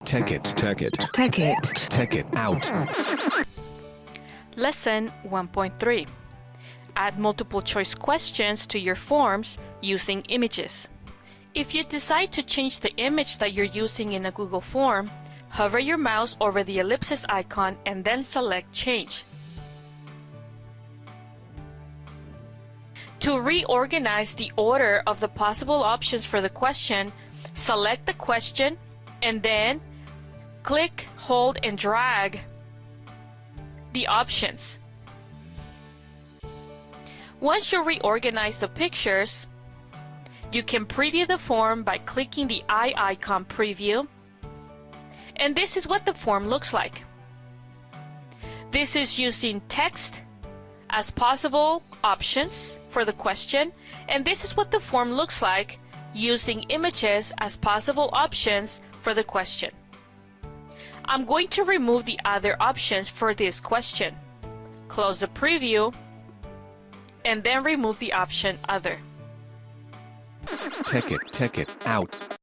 Take it. Take it. Take it. Take it out. Lesson 1.3. Add multiple choice questions to your forms using images. If you decide to change the image that you're using in a Google form, hover your mouse over the ellipsis icon and then select Change. To reorganize the order of the possible options for the question, select the question and then click, hold, and drag the options. Once you reorganize the pictures, you can preview the form by clicking the eye icon preview, and this is what the form looks like. This is using text as possible options for the question, and this is what the form looks like using images as possible options for the question. I'm going to remove the other options for this question. Close the preview and then remove the option Other. Take it out.